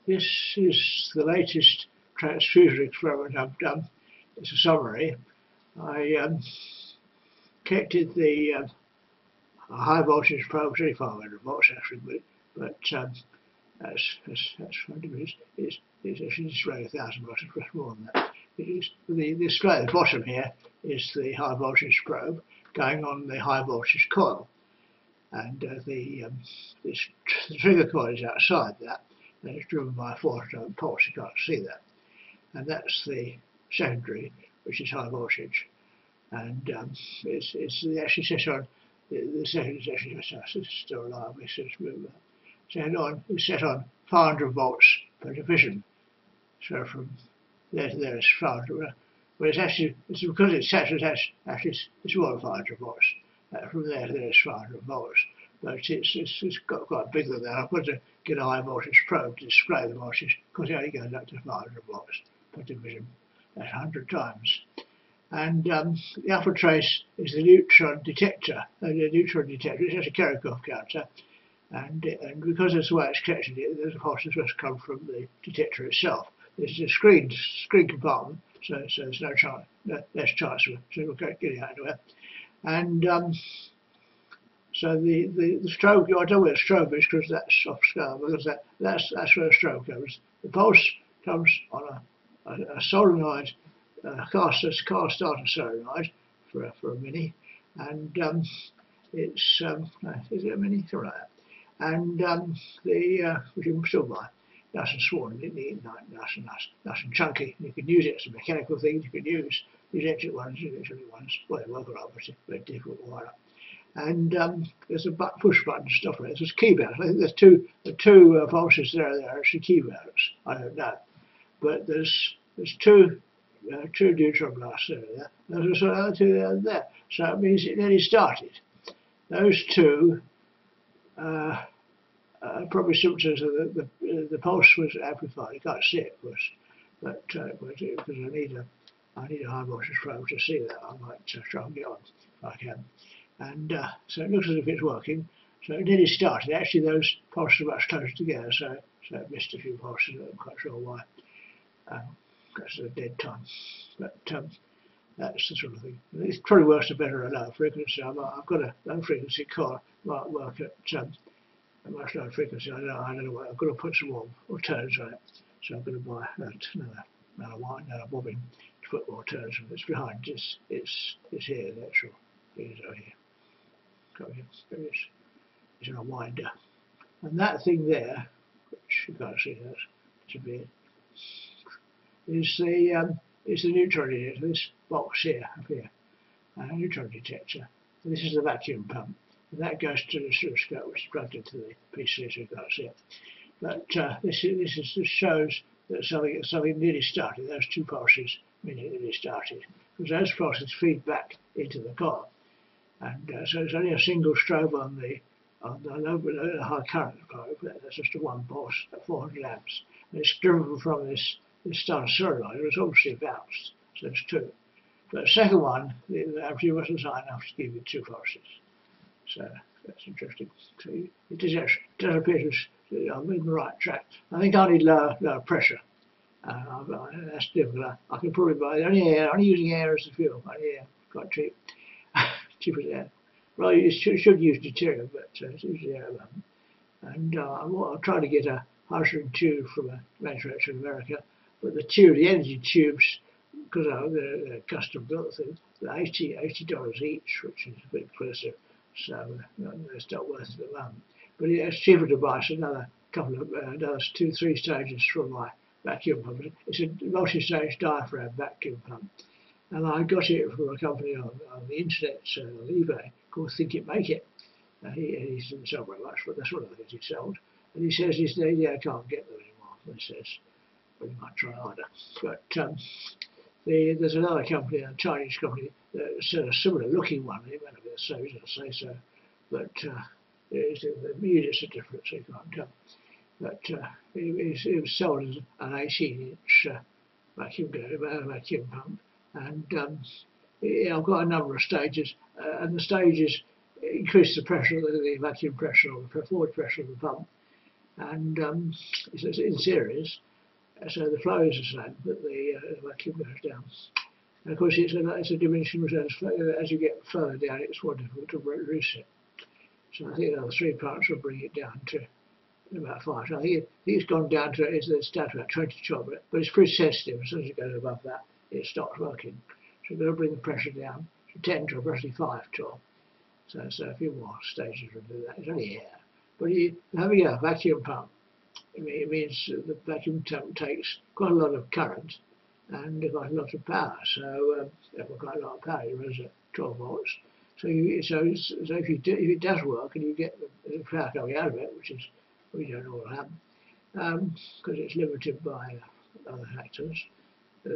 This is the latest transfusor experiment I've done. It's a summary. I connected the high voltage probe, 3500 volts actually, but that's it's actually just around 1,000 volts, it's more than that. The straight at the bottom here is the high voltage probe going on the high voltage coil, and the trigger coil is outside that, and it's driven by a 400 pulse. You can't see that, and that's the secondary, which is high voltage, and it's actually set on the second is actually still alive. It's set on 500 volts per division, so from there to there is 500. But it's because it's set, it's more than 500 volts. From there to there is 500 volts. But it's got quite bigger than that. I've got to get a high voltage probe to display the voltage, because it only goes up to 500 volts per division. That's 100 times. And the upper trace is the neutron detector. The neutron detector is just a Kirchhoff counter. And because that's the way it's connected, the pulses must come from the detector itself. This is a screen compartment, so there's no chance, less chance of getting out anywhere. And so the strobe, I don't know where the strobe is because that's off scale, because that's where the strobe goes. The pulse comes on a solenoid, car starter solenoid for a Mini, and it's is it a Mini? Something like that. And which you can still buy, nice and small, nice and chunky. You can use it as a mechanical thing. You can use electric ones, well, they work all right, very difficult to wire up. And there's a push button stuff there. There's key mounts. I think there's the two pulses there are actually key mounts. I don't know, but there's two neutron blasts there. There's another two there. So it means it nearly started. Those two probably symptoms of the pulse was amplified. You can't see it, of course, but because I need a high voltage probe to see that. I might try and get on if I can. And so it looks as if it's working. So it nearly started. Actually, those pulses are much closer together, so it missed a few pulses. I'm not quite sure why. That's a dead time. But that's the sort of thing. It probably works better at low frequency. I've got a low frequency coil might work at a much lower frequency. I don't know what. I've got to put some more turns on it. So I'm going to buy another bobbin to put more turns on. It's behind. It's here. The actual thing is over here. It's in a winder, and that thing there, which you can't see, that to be is the neutron detector. This box here, up here, a neutron detector. And this is the vacuum pump, and that goes to the oscilloscope, which is plugged into the PC, so you can't see it. But this shows that something nearly started. Those two pulses nearly started, because those pulses feed back into the coil. And so it's only a single strobe on the low high current probe. That's just a one pulse at 400 amps, and it's driven from this starter solenoid. It's obviously bounced, so it's two. But the second one, the amplitude wasn't high enough to give you two pulses. So that's interesting. So it does appear to I'm in the right track. I think I need lower pressure. That's difficult. I can probably buy only using air as the fuel. Only air, quite cheap. Cheaper than air. Well, you should use deuterium, but it's usually air alone. And I'll try to get a hydrogen tube from a manufacturer in America, but the energy tubes, because they're custom built things, they're $80 each, which is a bit expensive. So it's not worth it at the moment. But it's cheaper to buy another couple of another 2-3 stages from my vacuum pump. It's a multi-stage diaphragm vacuum pump. And I got it from a company on the internet, on eBay, called Think It Make It. He didn't sell very much, but that's one of the things he sold. And he says, I can't get them anymore. He says, well, you might try harder. But there's another company, a Chinese company, that's a similar looking one. It might not be the same, I say so. But the units are different, so you can't tell. But it was sold as an 18-inch vacuum pump. And I've got a number of stages, and the stages increase the pressure, the vacuum pressure or the forward pressure of the pump, and it's in series, so the flow is the same, but the vacuum goes down. And of course, it's a diminishing return. As you get further down, it's more difficult to reduce it. So I think another 3 parts will bring it down to about 5. So I think it's gone down to it's down to about 20 torque, but it's pretty sensitive. As soon as it goes above that, it stops working. So you've got to bring the pressure down to 10 torque, roughly 5 torque. So a few more stages will do that. It's only air, but having a vacuum pump, it means the vacuum pump takes quite a lot of current and quite a lot of power. So quite a lot of power. It runs at 12 volts. So if it does work and you get the power coming out of it, which is we don't know what will happen, because it's limited by other factors.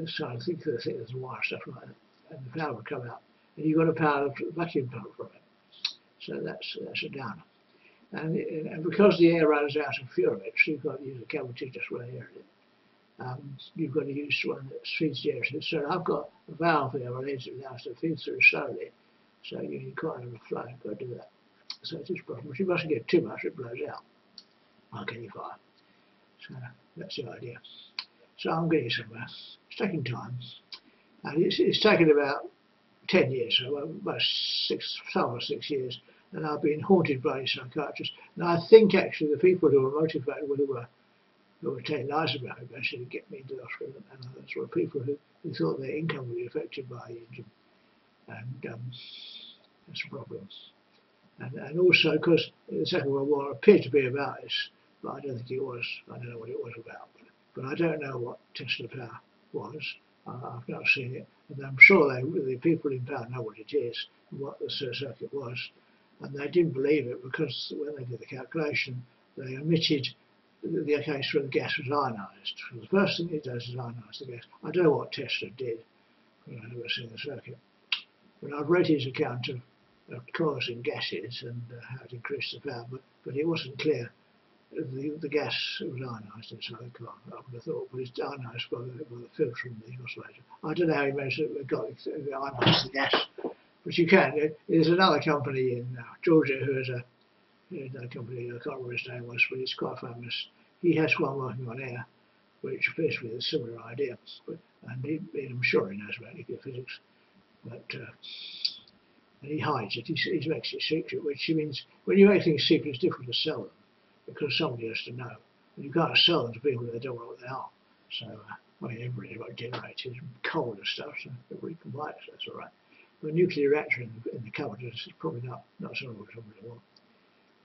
So I think there's wire stuff like that, and the power will come out, and you've got to power the vacuum pump from it. So that's a downer. And because the air runs out of fuel, you've got to use a cable to just run air in it. You've got to use one that feeds the air. So I've got a valve here related now to feed through slowly. So you can't have a flow, you've got to do that. So it's a problem. If you mustn't get too much, it blows out like any fire. So that's the idea. So I'm getting somewhere. It's taking time. And it's taken about 10 years, so about 6 years. And I've been haunted by psychiatrists. And I think actually the people who were motivated, who were taking lies about it, actually get me into the hospital. And others were people who thought their income would be affected by the engine. And that's a problem. And also because the Second World War appeared to be about this, but I don't think it was. I don't know what it was about. But I don't know what Tesla power was. I've not seen it. And I'm sure the people in power know what it is and what the circuit was. And they didn't believe it because when they did the calculation, they omitted the case where the gas was ionised. So the first thing it does is ionise the gas. I don't know what Tesla did, because I've never seen the circuit. But I've read his account of causing gases and how it increased the power, but it wasn't clear. The gas was ionised inside the car. I would have thought, but it's ionised by the filter in the oscillator. I don't know how he managed to ionise the gas, but you can. There's another company in Georgia who has a company, I can't remember his name was, but it's quite famous. He has one working on air, which appears to be a similar idea. And I'm sure he knows about nuclear physics. But and he hides it. He makes it secret, which means when you make things secret, it's difficult to sell them because somebody has to know. And you can't sell them to people that don't know what they are. So, everybody's got generators and coal and stuff, so everybody can buy it, so that's all right. But a nuclear reactor in the cupboard is probably not something what somebody want.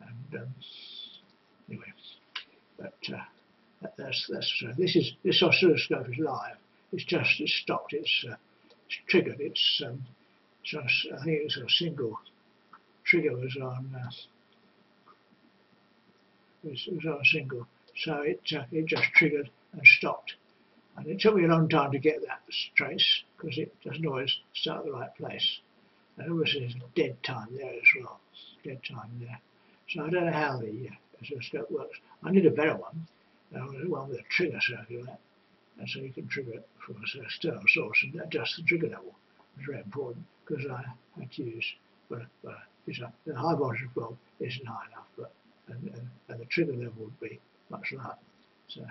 And anyway, but that's this oscilloscope is live. It's stopped. It's triggered. It's I think it's a single trigger was on on a single, so it just triggered and stopped. And it took me a long time to get that trace because it doesn't always start at the right place. And obviously there's dead time there as well. Dead time there. So I don't know how the oscilloscope works. I need a better one. One with a trigger circuit on it. And so you can trigger it from an external source and adjust the trigger level. It's very important because I had to use, the high voltage bulb isn't high enough, and the trigger level would be much lower. So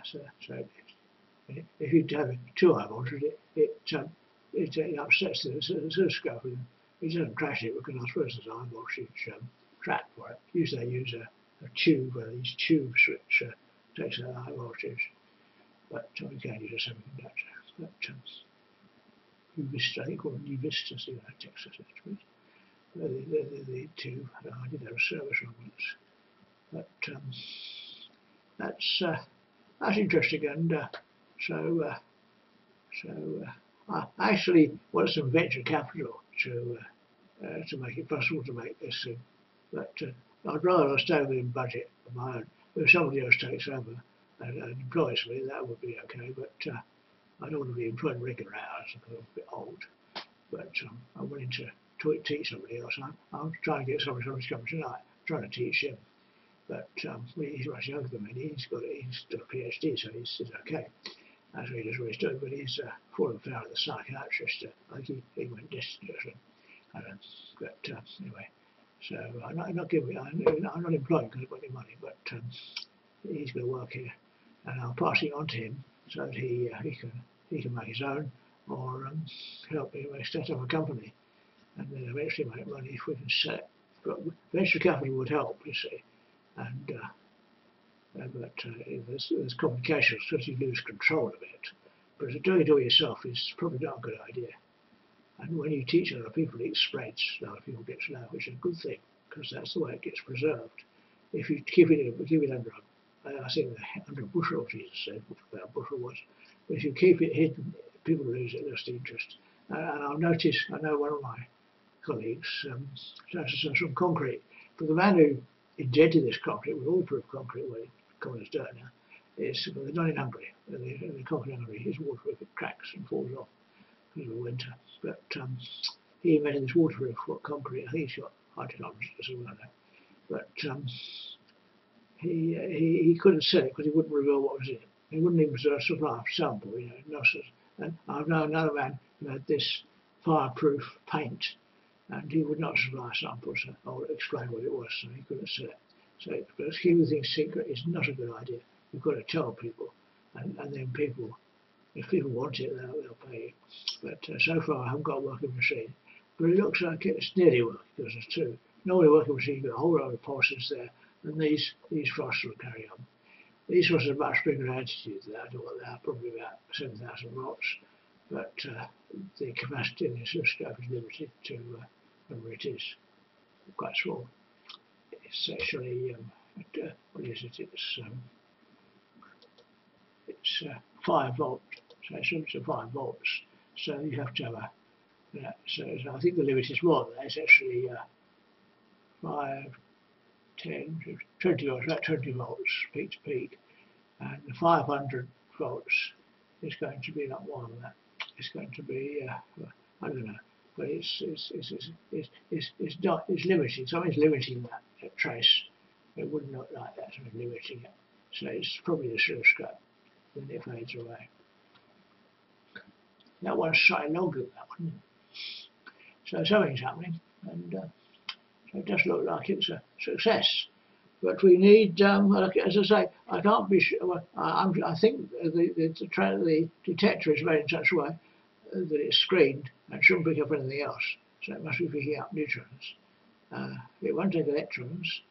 if you have too high voltage, it upsets the oscilloscope. It doesn't crash it because I suppose there's a high voltage track for it. Usually they use a tube, these tube switch takes a high voltage, but we can't use a semiconductor. But I think called Uvista, see that Texas instruments. The two, I did have a service on once. But that's interesting, and I actually want some venture capital to make it possible to make this thing. But I'd rather stay within budget of my own. If somebody else takes over and employs me, that would be okay. But I don't want to be employed regular hours because I'm a bit old. But I'm willing to teach somebody else. I'm trying to get somebody to come tonight. I'm trying to teach him. But he's much younger than me. He's got a PhD, so he's okay. That's what he does what he's doing. But he's fallen foul of the psychiatrist. I think he went distant or something. But anyway, so I'm not employed because I've got any money. But he's going to work here, and I'll pass it on to him so that he can make his own, or help me set up a company, and then eventually make money if we can sell it. But venture capital would help, you see, and but there's complications because you lose control of it. But doing it all yourself is probably not a good idea. And when you teach other people, it spreads. Other people get to know, which is a good thing because that's the way it gets preserved. If you keep it under, I think under a bushel, Jesus said, about a bushel was. But if you keep it hidden, people lose it, lost interest. And I've noticed, I know one of my colleagues transferred some concrete, but the man who invented this concrete, with waterproof concrete, well, common as dirt now, is they're not in Hungary. The concrete in Hungary is waterproof, it cracks and falls off because of the winter. But he invented this waterproof concrete. I think he's got hydrocarbons or something like that. But he couldn't sell it because he wouldn't reveal what was in it. He wouldn't even supply a sample, you know. And I've known another man who had this fireproof paint, and he would not supply samples or explain what it was, so he couldn't sell it. So, but keeping things secret is not a good idea. You've got to tell people, and then people, if people want it, they'll pay you. But so far, I haven't got a working machine. But it looks like it's nearly working because there's two. Normally, a working machine, you've got a whole lot of pulses there, and these thrusters will carry on. These thrusters are much bigger altitude than that, or they are probably about 7,000 volts. But the capacity in the oscilloscope is limited to whatever it is, quite small. It's actually, what is it? It's 5 volt, so it's limited to 5 volts. So you have to have a, so I think the limit is more than that. It's actually 5, 10, 20 volts, about 20 volts peak to peak. And the 500 volts is going to be not more than that. It's going to be, I don't know, but it's limiting. Something's limiting that trace. It wouldn't look like that, something limiting it. So it's probably the oscilloscope. Then it fades away. That one's slightly longer than that one. So something's happening, and so it does look like it's a success. But we need, as I say, I can't be sure. I think the detector is made in such a way that it's screened and shouldn't pick up anything else. So it must be picking up neutrons. It won't take electrons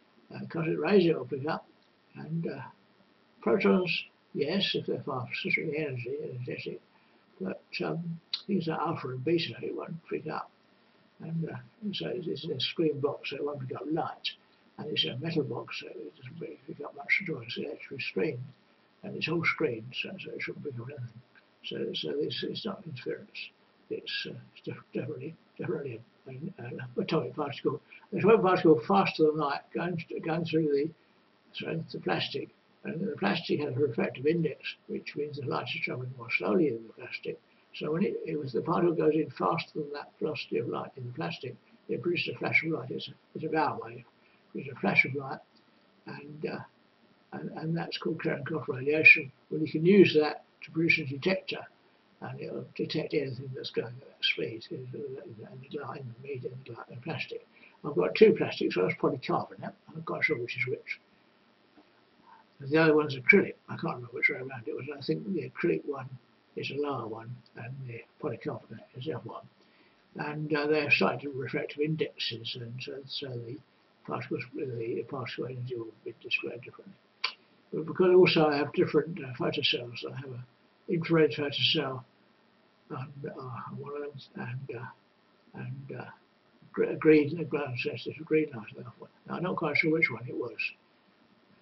because it raises it will pick up, and protons, yes, if they're fast, the energetic. But things like alpha and beta, it won't pick up. And so it's in a screen box, so it won't pick up light. And it's a metal box, so it doesn't really pick up much at all. It's electrically screened, and it's all screened, so it shouldn't pick up anything. So it's not interference. It's definitely an atomic particle. An atomic particle faster than light going through the plastic, and the plastic has a refractive index, which means the light is traveling more slowly than the plastic. So when the particle goes in faster than that velocity of light in the plastic, it produces a flash of light. It's a bow wave. It's a flash of light, and that's called Cherenkov radiation. Well, you can use that to produce a detector, and it'll detect anything that's going at that speed in the light, in the medium, in the plastic. I've got 2 plastics, so that's polycarbonate. I'm not quite sure which is which. The other one's acrylic. I can't remember which way around it was. I think the acrylic one is a lower one, and the polycarbonate is the other one. And they're slightly refractive indexes, and so the particle energy will be displayed differently. But because also I have different photocells, I have an infrared photocell on one of them, and green ground sensitive green light on the other one. Now, I'm not quite sure which one it was,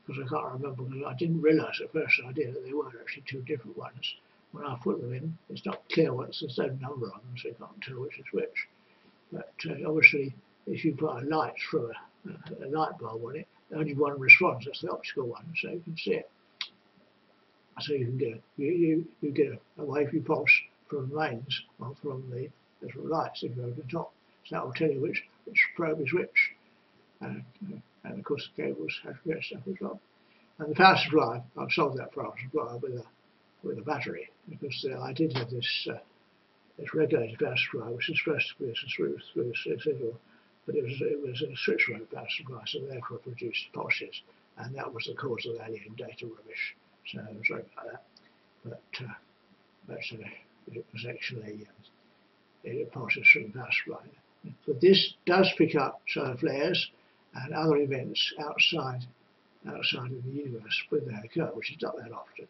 because I can't remember, because I didn't realise at first idea that they were actually 2 different ones. When I put them in, it's not clear there's no number on them, so you can't tell which is which. But obviously, if you put a light through a light bulb on it, only one responds, that's the optical one, so you can see it. So you can get a wavy pulse from mains, or from the lights if you go to the top. So that will tell you which probe is which. And of course the cables have to get stuff as well. And the power supply, I've solved that power supply with a battery, because I did have this regulated power supply, which is supposed to be a signal, but it was a switch mode power supply, so therefore it produced pulses, and that was the cause of the alien data rubbish. So I'm sorry about that, but it was actually it passes through the power supply. But this does pick up solar flares and other events outside of the universe when they occur, which is not that often,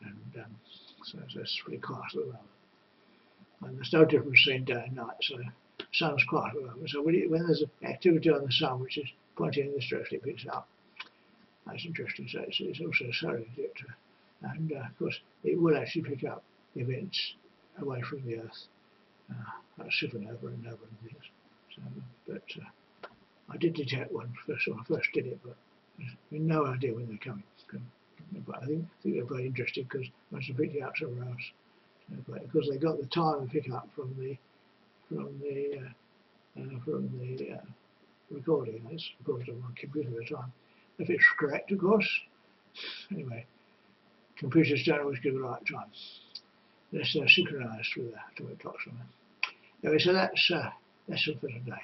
and so it's pretty quiet at the moment. And there's no difference between day and night, so the sun's quiet at the moment. So when there's activity on the sun which is pointing in this direction, it picks it up. That's interesting. So it's also a solar detector, and of course it will actually pick up events away from the Earth, like supernova and nova and things. So, but I did detect one when I first did it, but we have no idea when they're coming. But I think they're very interesting because once they pick it up somewhere else, because they got the time to pick up from the recording. It's recorded on my computer at the time. If it's correct, of course. Anyway, computers don't always give the right time. They're synchronised with the atomic clock somewhere. Anyway, so that's all for today.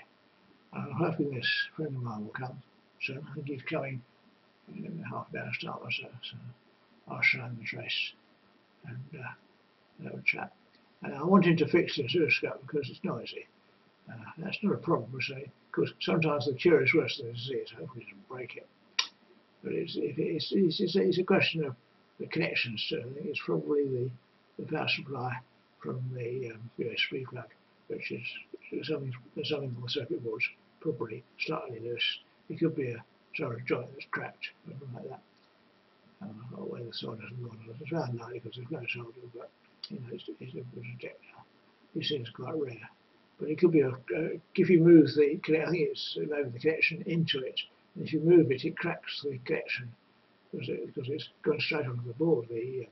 I'm hoping this friend of mine will come soon. I think he's coming in half an hour's time or so. So I'll show him the trace and have a chat. And I want him to fix the oscilloscope because it's noisy. That's not a problem, I say, because sometimes the cure is worse than the disease. Hopefully, it doesn't break it. But it's a question of the connections. So I think it's probably the power supply from the USB plug, which is something on the circuit board's probably slightly loose. It could be a solder joint that's cracked, something like that. Or where the solder hasn't gone. It's around 90 because there's no solder, but it's a good detector. These things are quite rare. But it could be if you move the connection, I think it's maybe the connection into it. And if you move it, it cracks the connection because it's going straight onto the board. The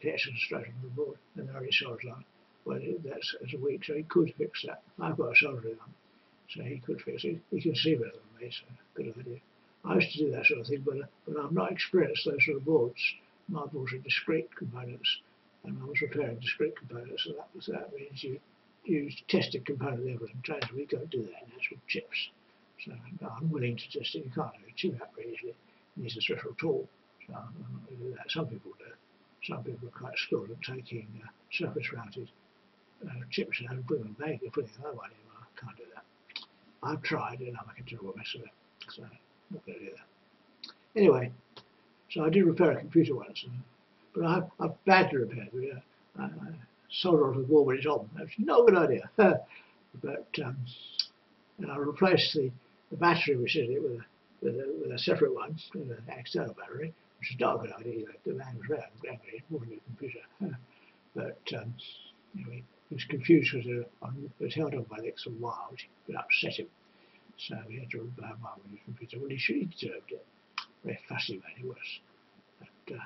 connection is straight onto the board, and there are solders on. Well, that's weak, so he could fix that. I've got a soldering on, so he could fix it. He can see better than me, so good idea. I used to do that sort of thing, but I've not experienced those sort of boards. My boards are discrete components, and I was repairing discrete components, so that means you test a component level and change. We can't do that in actual chips. So no, I'm willing to test it. You can't do a chip out very easily. It needs a special tool. So I'm not going to do that. Some people do. Some people are quite skilled at taking surface mounted chips and putting them back and putting another one in. I can't do that. I've tried and I'm a terrible mess of it. So I'm not going to do that. Anyway, so I did repair a computer once, but I've badly repaired it. I solder onto the wall when it's on. That's no good idea. But and I replaced the battery which is it with a separate one, with an external battery, which is not a good idea. The man was around, it wasn't a computer. But anyway, he was confused because it was held on by the extra wire, which would upset him. So he had to repair one with his computer. Well, he deserved it. Very fussy man he was. But,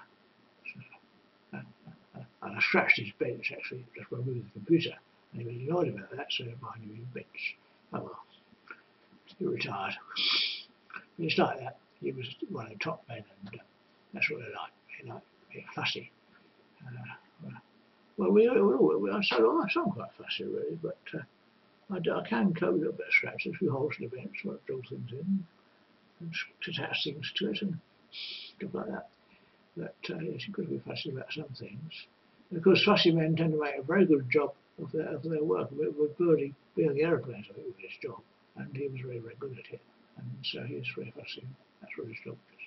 and I scratched his bench actually just by moving the computer, and he was annoyed about that, so I knew his bench. Oh well, he retired. And it's like that. He was one of the top men, and that's what they like. They like being fussy. Well, I'm quite fussy really, but I can cope with a bit of scratches, a few holes in the bench, so I drill things in, and attach things to it, and stuff like that. But yes, you've got to be fussy about some things. And of course, fussy men tend to make a very good job of their work. With building aeroplanes, I think, was his job, and he was very, very good at it. And so he was very fussy. That's what his job is.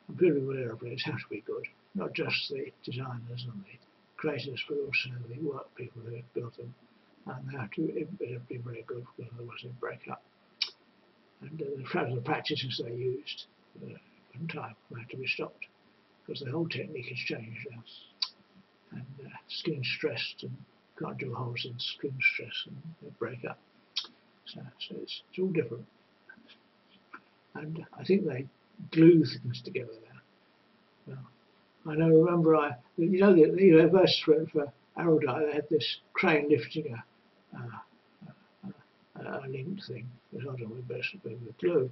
And building good aeroplanes have to be good, not just the designers and the creators, but also the work people who built them. And they have to be very good, because otherwise they break up. And the practices they used one time had to be stopped, because the whole technique has changed now. And skin stressed, and can't do holes in skin stress, and they break up. So it's all different. And I think they glue things together now. Well, I remember the university for Aerodite, they had this crane lifting a linked thing, which I don't know with glue,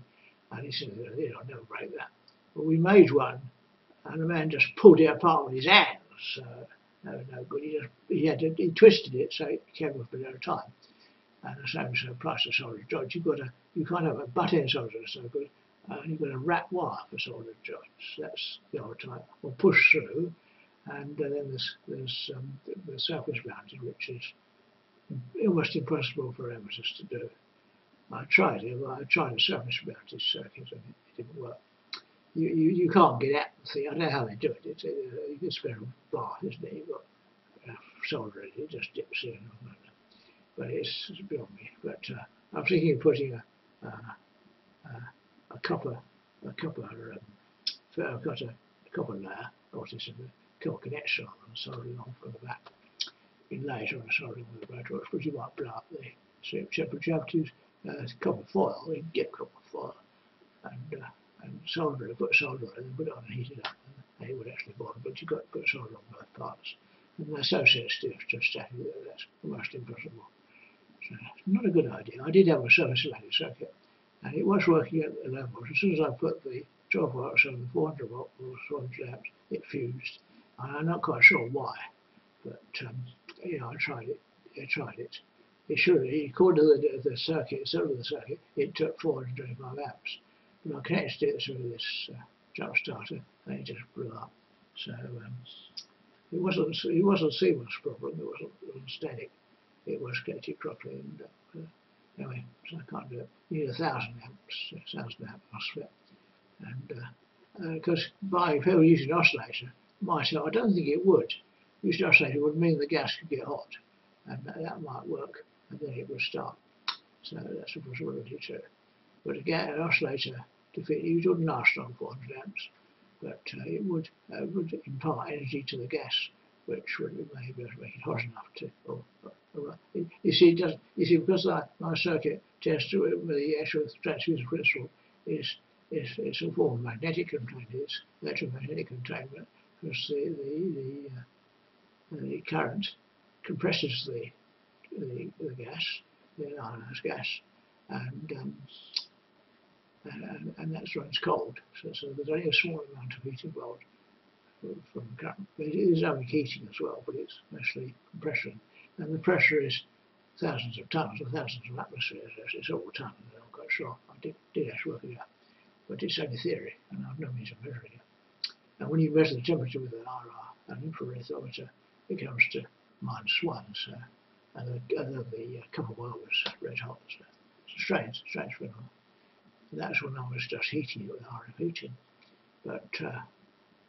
and he said, I'll never break that. But we made one, and the man just pulled it apart with his hands. No good. He twisted it so it came off at a time. And the same as the price of solder joints. You can't have a butt-end solder so good, and you've got a wrap wire for soldered joints. That's the old type, or push through, and then there's the surface mounted, which is almost impossible for amateurs to do. I tried it, but I tried a surface mounted circuit and it didn't work. You can't get at the thing. I don't know how they do it. It's a special bar, isn't it? You've got solder in it, just dips in. But it's beyond me. But I'm thinking of putting a copper I've got a copper layer, obviously some copper connection on and soldering on from the back. In later on soldering with the motor, which you might blow up the strip, but you have to use copper foil. You can get copper foil and solder it, put solder on it, and put it on and heat it up. And it would actually bond, but you've got to put solder on both parts. And they're so sensitive to static that that's almost impossible. So it's not a good idea. I did have a surface mounted circuit, and it was working at the low voltage. As soon as I put the 12 volts on the 400 volt or 400 amps, it fused. And I'm not quite sure why, but I tried it. It should, according to the circuit, itself of the circuit, it took 425 amps. But I connected it through this jump starter, and it just blew up. So it wasn't a seamless problem. It wasn't static. It was connected properly, and anyway, so I can't do it. You need 1,000 amps, 1,000 amp MOSFET, and because by people using an oscillator, myself, I don't think it would. Using an oscillator would mean the gas could get hot, and that might work, and then it would start. So that's a possibility too. But to get an oscillator to fit, you wouldn't last on 400 amps, but it would impart energy to the gas, which would maybe make it hot enough to. You see, because my circuit tends to, with the actual transfusor crystal, is a form of magnetic containment. It's electromagnetic containment, because the current compresses the gas, the ionized gas, and that's when it's cold. So there's only a small amount of heat involved from current. It is only heating as well, but it's mostly compression. And the pressure is thousands of tons or thousands of atmospheres. It's all tons, I'm not quite sure. I did actually work it out. But it's only theory, and I've no means of measuring it. And when you measure the temperature with an IR, an infrared thermometer, it comes to -1, so, and the copper wire was red hot. So it's a strange phenomenon. And that's when I was just heating it with RF heating. But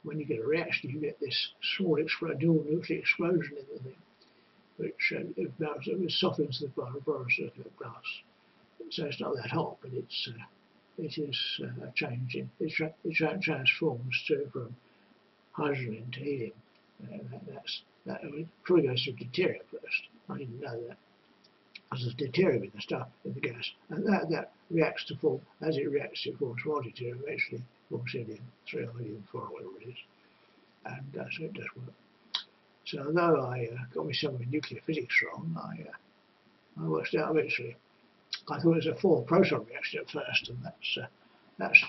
when you get a reaction, you get this small dual nuclear explosion in the thing, which it softens the borosilicate glass. So it's not that hot, but it is a change in it transforms from hydrogen into helium. That probably goes through deuterium first. I didn't know that. There's deuterium in the stuff in the gas, and that reacts to form. As it reacts, it forms more deuterium. Eventually forms helium-3 or helium-4 or whatever it is, and so it does work. So although I got me some of the nuclear physics wrong, I worked out eventually. I thought it was a 4-proton reaction at first, and that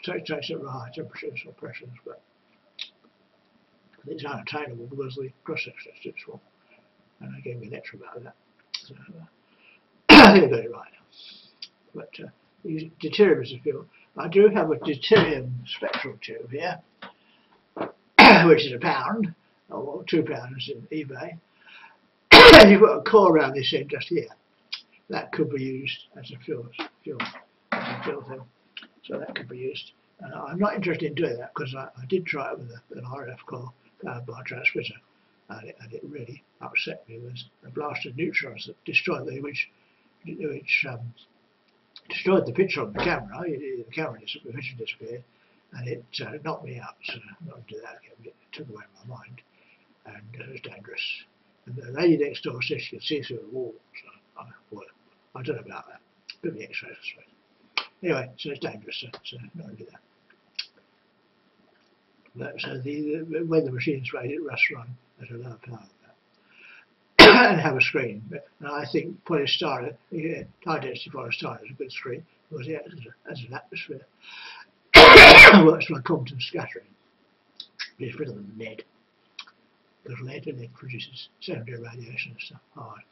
takes at high temperatures or pressures, but it's unattainable because the cross-section is too small. And they gave me a lecture about that. So I think I got it right now. But deuterium is a field. I do have a deuterium spectral tube here, which is £1 or £2 in eBay. You've got a core around this end just here. That could be used as a fuel thing. So that could be used. I'm not interested in doing that because I did try it with an RF core powered by a transfusor, and it really upset me. There's a blast of neutrons that destroyed which destroyed the picture on the camera. The camera disappeared, and it knocked me out. So I'm not going to do that again. It took away my mind, and it was dangerous. And the lady next door said she could see through the wall. So I don't know about that. Could be X-rays, I suppose. Anyway, so it's dangerous. So not going to do that. So when the machine's made, it must run at a lower power and have a screen. And I think polystyrene, high density polystyrene is a good screen because it has an atmosphere. It works by Compton scattering. It's better than lead, because lead produces secondary radiation and stuff hard.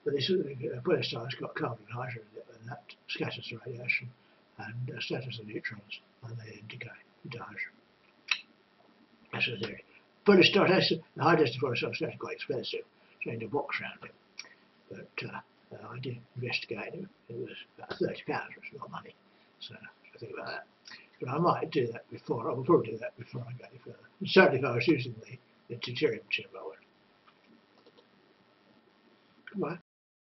But this polystyrene's got carbon and hydrogen in it, and that scatters the radiation. and scatters the neutrons, and they then decay into hydrogen. That's the theory. But it's not, the hydrogen for itself is quite expensive, so I need a box around it. But I did investigate it. It was about £30, which is a lot of money. So I think about that. But I might do that before. I will probably do that before I go any further. And certainly, if I was using the deuterium material, I would. Goodbye.